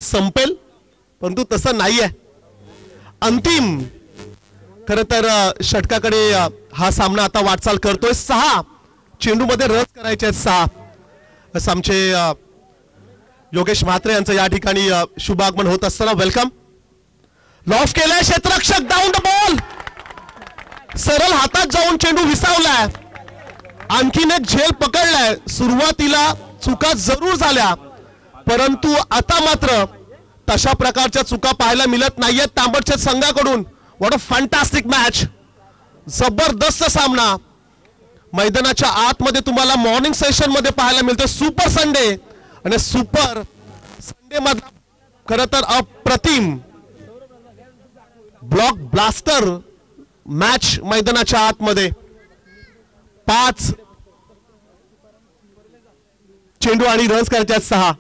संपेल, परंतु तसं नाहीये. अंतिम खरं तर षटकाकडे हा सामना आता वाटचाल करतोय. 6 चेंडूमध्ये रस करायचे आहेत. 6 असं आमचे योगेश म्हात्रे यांचं या ठिकाणी शुभागमन होत असताना वेलकम. लॉफ केलाय क्षेत्ररक्षक, डाऊन द बॉल, सरळ हातात जाऊन चेंडू विसावलाय. आणखीन एक झेल पकडलाय. सुरुवातीला चुका जरूर झाल्या, परंतु आता मात्र तशा प्रकारच्या चुका पाहायला मिळत नाहीयेत तांबडच्या संघाकडून. व्हॉट अ फॅन्टास्टिक मॅच, जबरदस्त सामना. मैदानाच्या आतमध्ये तुम्हाला मॉर्निंग सेशन मध्ये पाहायला मिळतो. सुपर संडे आणि सुपर संडे मधला खरं तर अप्रतिम ब्लॉक ब्लास्टर मॅच मैदानाच्या आतमध्ये. 5 चेंडू आणि रन्स करायचे आहेत 6.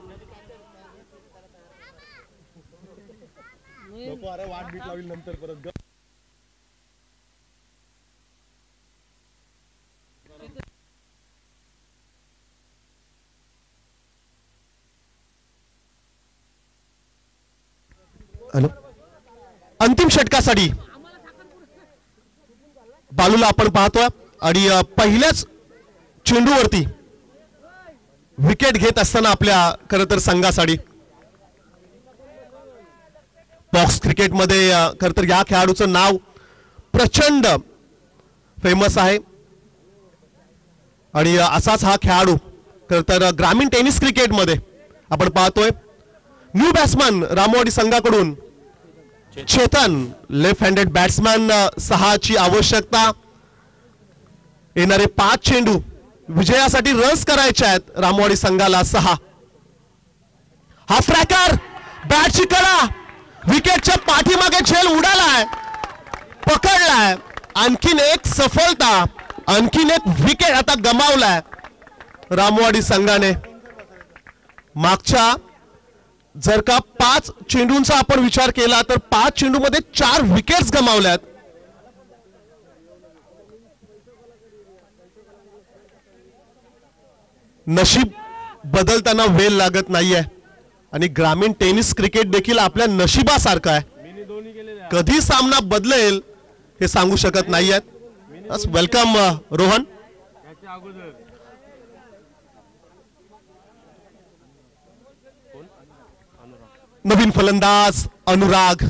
हॅलो, अंतिम षटकासाठी बालूला आपण पाहतोय आणि पहिल्याच चेंडूवरती विकेट घेत असताना आपल्या खरं तर संघासाठी. बॉक्स क्रिकेटमध्ये खरं तर या खेळाडूचं नाव प्रचंड फेमस आहे आणि असाच हा खेळाडू खरं तर ग्रामीण टेनिस क्रिकेटमध्ये आपण पाहतोय. न्यू बॅट्समन रामवाडी संघाकडून चेतन, लेफ्ट हँडेड बॅट्समॅन. 6ची आवश्यकता. येणारे 5 चेंडू विजयासाठी रन्स करायचे आहेत रामवाडी संघाला. 6 हा फ्रॅकर, बॅटची कडा, विकेटच्या पाठीमागे झेल उडालाय, पकडलाय. आणखीन एक सफलता, आणखीन एक विकेट आता गमावलाय रामवाडी संघाने. मागच्या जर का 5 चेंडूंचा आपण विचार केला तर 5 चेंडूमध्ये 4 विकेट्स गमावल्यात. नशीब बदलताना वेळ लागत नाहीये आणि ग्रामीण टेनिस क्रिकेट देखील आपल्या नशिबासारखं आहे. कधी सामना बदलेल हे सांगू शकत नाहीयेत. वेलकम रोहन. नवीन फलंदाज अनुराग.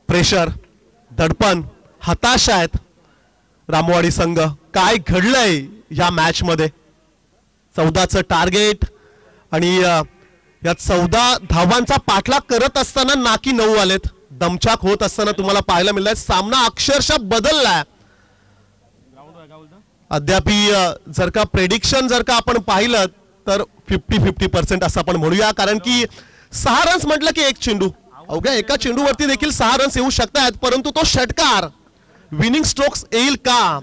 प्रेशर, दडपण, हताशा आहेत रामवाडी संघ. काय घडलंय या मॅच मध्ये? 14चं टार्गेट आणि या 14 धावांचा पाठलाग करत असताना नाकी 9 आलेत. दमछाक होत असताना तुम्हाला पाहायला मिळालाय. सामना अक्षरशः बदललाय. अद्याप जर का प्रेडिक्शन जर का आपण पाहिलं तर 50-50% असं आपण म्हणूया, कारण की 6 रन्स म्हटलं की 1 चेंडू, अवघ्या एका चेंडूवरती देखील 6 रन्स येऊ शकतात. परंतु तो षटकार विनिंग स्ट्रोक्स येईल का?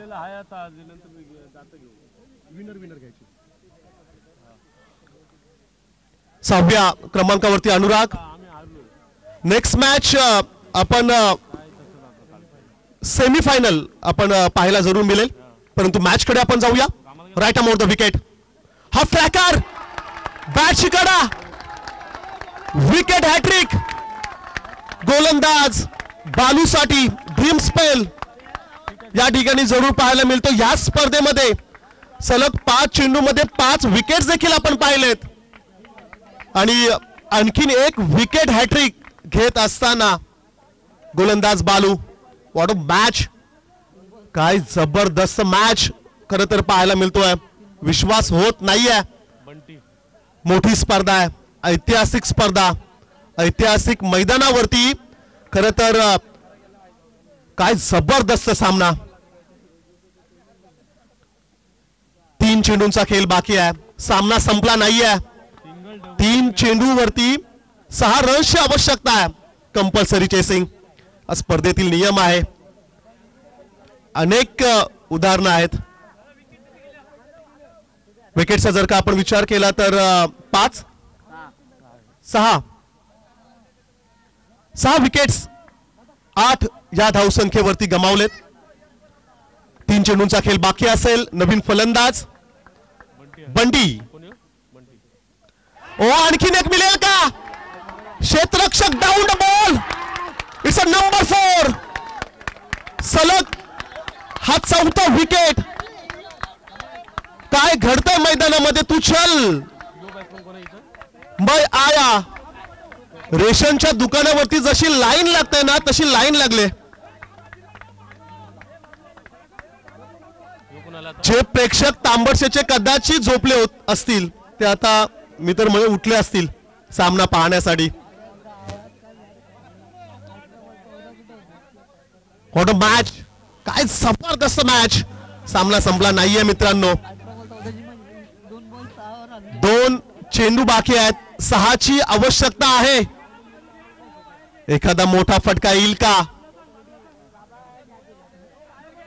6व्या क्रमांकावरती अनुराग. नेक्स्ट मॅच आपण सेमीफायनल आपण पाहायला जरूर मिळेल, परंतु मॅच कडे आपण जाऊया. Right around the wicket. हा फ्रॅकर, बॅटची कडा, विकेट हॅट्रिक. गोलंदाज बालूसाठी ड्रीम स्पेल या ठिकाणी जरूर पाहायला मिळतो. या स्पर्धेमध्ये सलग 5 चेंडूमध्ये 5 विकेट्स देखील आपण पाहिलेत आणि आणखीन एक विकेट हॅट्रिक घेत असताना गोलंदाज बालू. व्हॉट अ मॅच, काय जबरदस्त मॅच खरं तर पाहायला मिळतोय. विश्वास होत नाहीये. मोठी स्पर्धा आहे, ऐतिहासिक स्पर्धा, ऐतिहासिक मैदानावरती खरं तर काय जबरदस्त सामना. 3 चेंडूंचा खेळ बाकी आहे. सामना संपला नाहीये. 3 चेंडूवरती 6 रन्सची आवश्यकता आहे. कंपल्सरी चेसिंग स्पर्धेतील नियम आहे. अनेक उदाहरणं आहेत. विकेटचा जर का आपण विचार केला तर 5, 6 विकेट्स 8 या धावसंख्येवरती गमावलेत. 3 चेंडूंचा खेळ बाकी असेल. नवीन फलंदाज बंटी. ओ, आणखीन एक मिळेल का? क्षेत्ररक्षक down the ball. It's a number 4. सलग हा 4था विकेट. काय घडतंय मैदानामध्ये? तू चल मै आया. रेशनच्या दुकानावरती जशी लाईन लागते ना तशी लाईन लागले. जे प्रेक्षक तांबडशेचे कदाचित झोपले असतील ते आता मी तर म्हणजे उठले असतील सामना पाहण्यासाठी. What a match. काय जबरदस्त मॅच. सामना संपला नाहीये मित्रांनो. 2 चेंडू बाकी आहेत. 6ची आवश्यकता आहे. एखादा मोठा फटका येईल का?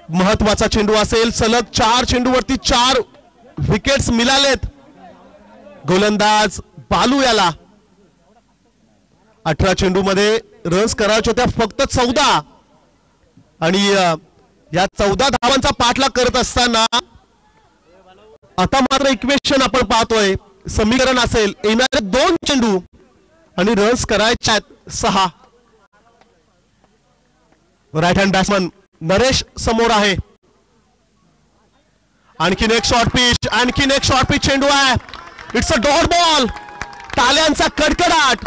महत्वाचा चेंडू असेल. सलग 4 चेंडूवरती 4 विकेट्स मिळालेत. गोलंदाज बालू याला 18 चेंडूमध्ये रन्स करायचे होत्या फक्त 14 आणि या 14 धावांचा पाठलाग करत असताना आता मात्र इक्वेशन आपण पाहतोय. समीकरण असेल येणारे 2 चेंडू आणि रन्स करायचे आहेत 6. राईट हँड बॅट्समन नरेश समोर आहे. आणखीन एक शॉर्ट पिच. आणखीन एक शॉर्ट पिच चेंडू आहे. It's a dot ball. टाळ्यांचा कडकडाट,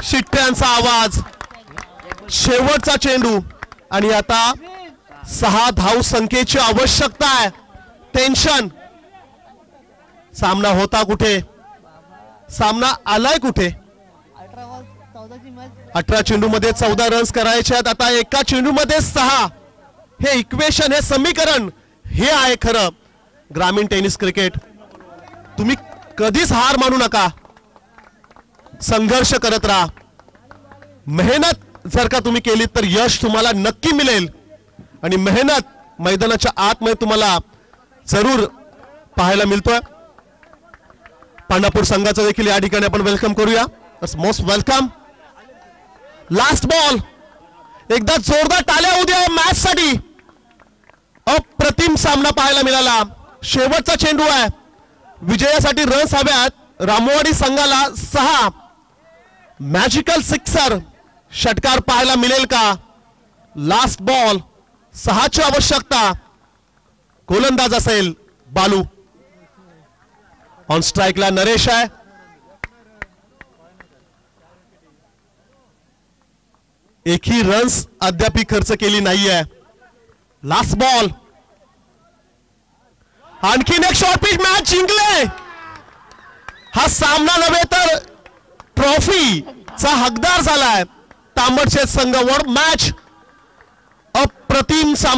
शिट्ट्यांचा आवाज. शेवटचा चेंडू आणि आता 6 धाव संख्येची आवश्यकता आहे. टेन्शन. सामना होता कुठे? सामना आलाय कुठे? 18 चेंडूमध्ये 14 रन्स करायचे आहेत. आता एका चेंडूमध्ये 6. हे इक्वेशन, हे समीकरण, हे आहे खरं ग्रामीण टेनिस क्रिकेट. तुम्ही कधीच हार मानू नका. संघर्ष करत राहा. मेहनत जर का तुम्ही केली तर यश तुम्हाला नक्की मिळेल. आणि मेहनत मैदानाच्या आतमध्ये तुम्हाला जरूर पाहायला मिळतोय. पांढरपूर संघाचं देखील या ठिकाणी आपण वेलकम करूया. Most welcome. Last ball. एकदा जोरदार टाळ्या होऊ द्या मॅच साठी. अप्रतिम सामना पाहायला मिळाला. शेवटचा चेंडू आहे. विजयासाठी रन्स हव्यात रामवाडी संघाला 6. मॅजिकल सिक्सर षटकार पाहायला मिळेल का? Last ball. 6ची आवश्यकता. गोलंदाज असेल बालू. ऑन स्ट्राइकला नरेश आहे. एकही रन्स अद्याप खर्च केली नाहीये. Last ball. आणखीन एक शॉर्ट पिच. मॅच जिंकले. हा सामना नव्हे तर ट्रॉफीचा हकदार झालाय तांबडशेत संघ. मॅच अप्रतिम सामना.